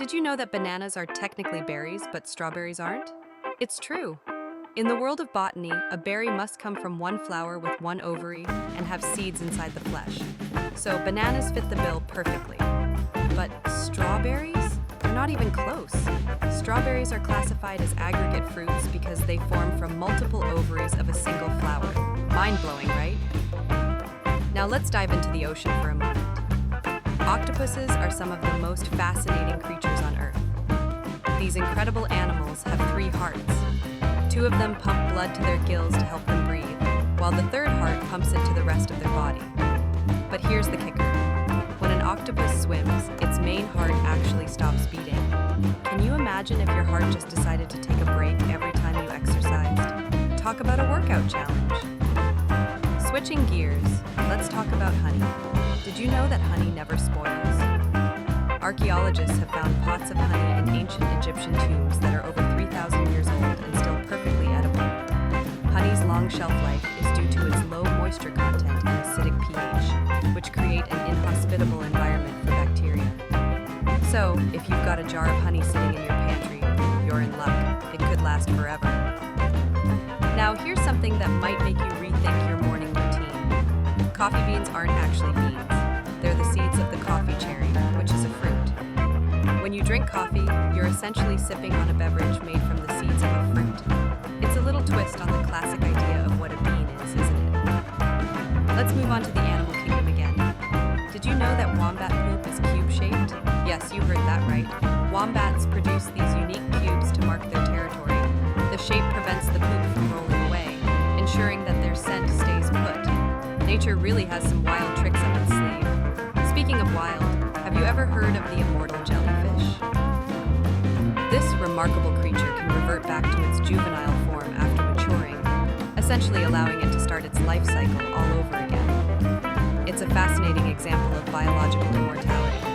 Did you know that bananas are technically berries, but strawberries aren't? It's true. In the world of botany, a berry must come from one flower with one ovary and have seeds inside the flesh. So bananas fit the bill perfectly. But strawberries? They're not even close. Strawberries are classified as aggregate fruits because they form from multiple ovaries of a single flower. Mind-blowing, right? Now let's dive into the ocean for a moment. Octopuses are some of the most fascinating creatures on Earth. These incredible animals have 3 hearts. 2 of them pump blood to their gills to help them breathe, while the 3rd heart pumps it to the rest of their body. But here's the kicker. When an octopus swims, its main heart actually stops beating. Can you imagine if your heart just decided to take a break every time you exercised? Talk about a workout challenge. Switching gears, let's talk about honey. Did you know that honey never spoils? Archaeologists have found pots of honey in ancient Egyptian tombs that are over 3,000 years old and still perfectly edible. Honey's long shelf life is due to its low moisture content and acidic pH, which create an inhospitable environment for bacteria. So, if you've got a jar of honey sitting in your pantry, you're in luck. It could last forever. Now, here's something that might make you rethink your morning routine. Coffee beans aren't actually beans. They're the seeds of the coffee cherry, which is a fruit. When you drink coffee, you're essentially sipping on a beverage made from the seeds of a fruit. It's a little twist on the classic idea of what a bean is, isn't it? Let's move on to the animal kingdom again. Did you know that wombat poop is cube-shaped? Yes, you heard that right. Wombats produce these unique cubes to mark their territory. The shape prevents the poop from rolling away, ensuring that their scent stays put. Nature really has some wild tricks up its sleeve. Speaking of wild, have you ever heard of the immortal jellyfish? This remarkable creature can revert back to its juvenile form after maturing, essentially allowing it to start its life cycle all over again. It's a fascinating example of biological immortality,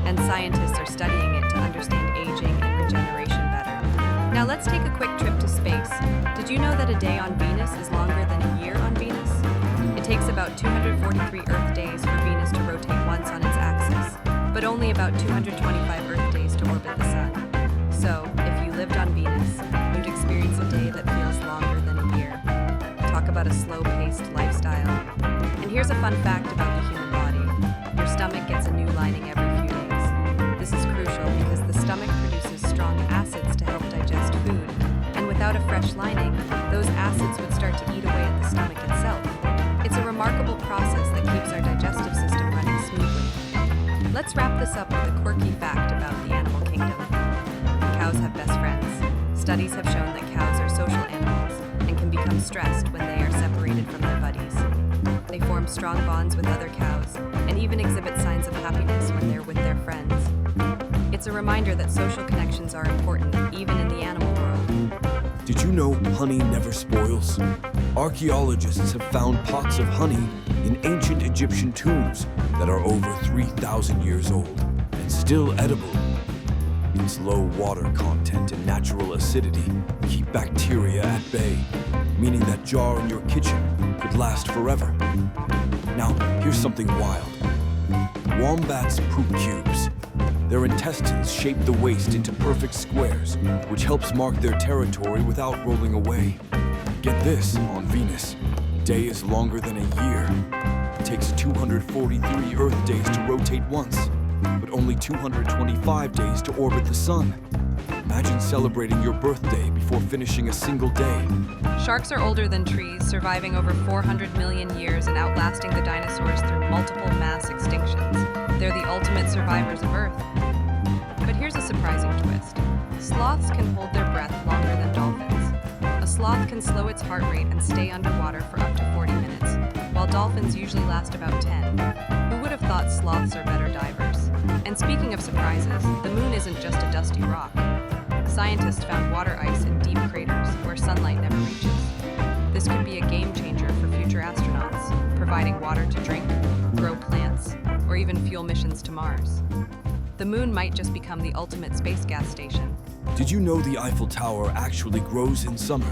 and scientists are studying it to understand aging and regeneration better. Now let's take a quick trip to space. Did you know that a day on Venus is longer than a year on Venus? It takes about 243 Earth days for Venus to rotate once on its axis, but only about 225 Earth days to orbit the Sun. So, if you lived on Venus, you'd experience a day that feels longer than a year. Talk about a slow-paced lifestyle. And here's a fun fact about the human body. Your stomach gets a new lining every few days. This is crucial because the stomach produces strong acids to help digest food, and without a fresh lining, those acids would start to eat away at the stomach itself. It's a remarkable process that keeps our digestive system running smoothly. Let's wrap this up with a quirky fact about the animal kingdom. Cows have best friends. Studies have shown that cows are social animals and can become stressed when they are separated from their buddies. They form strong bonds with other cows and even exhibit signs of happiness when they're with their friends. It's a reminder that social connections are important even in the animal world. Did you know honey never spoils? Archaeologists have found pots of honey in ancient Egyptian tombs that are over 3,000 years old and still edible. Its low water content and natural acidity keep bacteria at bay, meaning that jar in your kitchen could last forever. Now, here's something wild. Wombats poop cubes. Their intestines shape the waste into perfect squares, which helps mark their territory without rolling away. Get this, on Venus, a day is longer than a year. It takes 243 Earth days to rotate once, but only 225 days to orbit the Sun. Imagine celebrating your birthday before finishing a single day. Sharks are older than trees, surviving over 400 million years and outlasting the dinosaurs through multiple mass extinctions. They're the ultimate survivors of Earth. But here's a surprising twist. Sloths can hold their breath longer than dolphins. A sloth can slow its heart rate and stay underwater for up to 40 minutes, while dolphins usually last about 10. Who would have thought sloths are better divers? And speaking of surprises, the moon isn't just a dusty rock. Scientists found water ice in deep craters where sunlight never reaches. This could be a game changer for future astronauts, providing water to drink, grow plants, or even fuel missions to Mars. The moon might just become the ultimate space gas station. Did you know the Eiffel Tower actually grows in summer?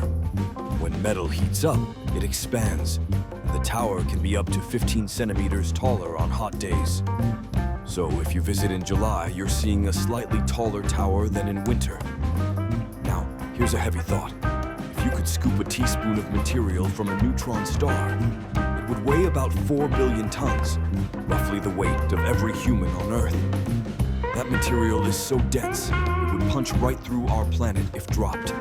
When metal heats up, it expands, and the tower can be up to 15 centimeters taller on hot days. So if you visit in July, you're seeing a slightly taller tower than in winter. Now, here's a heavy thought. If you could scoop a teaspoon of material from a neutron star, it would weigh about 4 billion tons, roughly the weight of every human on Earth. That material is so dense, it would punch right through our planet if dropped.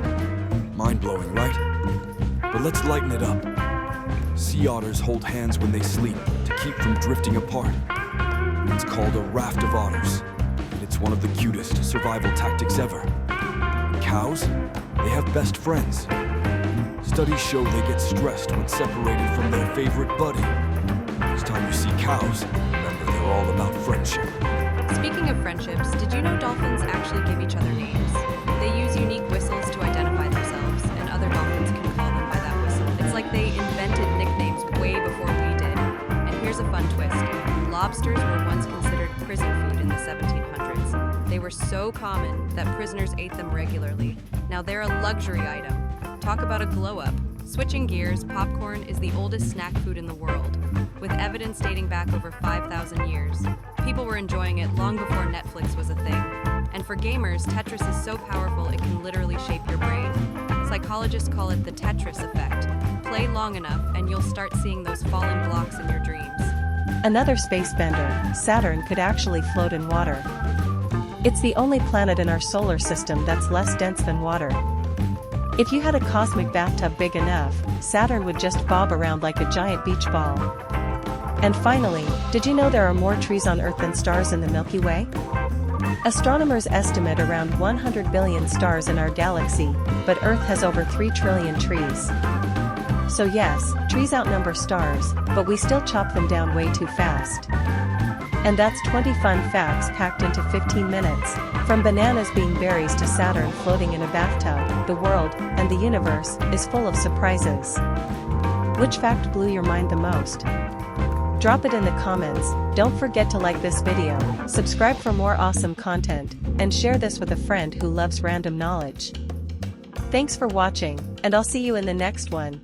Mind-blowing, right? But let's lighten it up. Sea otters hold hands when they sleep to keep from drifting apart. It's called a raft of otters, and it's one of the cutest survival tactics ever. And cows, they have best friends. Studies show they get stressed when separated from their favorite buddy. Next time you see cows, remember they're all about friendship. Speaking of friendships, did you know dolphins actually give each other names? They use unique whistles to identify themselves, and other dolphins can call them by that whistle. It's like they invented nicknames way before we did. And here's a fun twist. Lobsters were once considered prison food in the 1700s. They were so common that prisoners ate them regularly. Now they're a luxury item. Talk about a glow-up. Switching gears, popcorn is the oldest snack food in the world, with evidence dating back over 5,000 years. People were enjoying it long before Netflix was a thing. And for gamers, Tetris is so powerful it can literally shape your brain. Psychologists call it the Tetris effect. Play long enough and you'll start seeing those falling blocks in your dreams. Another space bender, Saturn could actually float in water. It's the only planet in our solar system that's less dense than water. If you had a cosmic bathtub big enough, Saturn would just bob around like a giant beach ball. And finally, did you know there are more trees on Earth than stars in the Milky Way? Astronomers estimate around 100 billion stars in our galaxy, but Earth has over 3 trillion trees. So yes, trees outnumber stars, but we still chop them down way too fast. And that's 20 fun facts packed into 15 minutes. From bananas being berries to Saturn floating in a bathtub, the world, and the universe, is full of surprises. Which fact blew your mind the most? Drop it in the comments. Don't forget to like this video, subscribe for more awesome content, and share this with a friend who loves random knowledge. Thanks for watching, and I'll see you in the next one.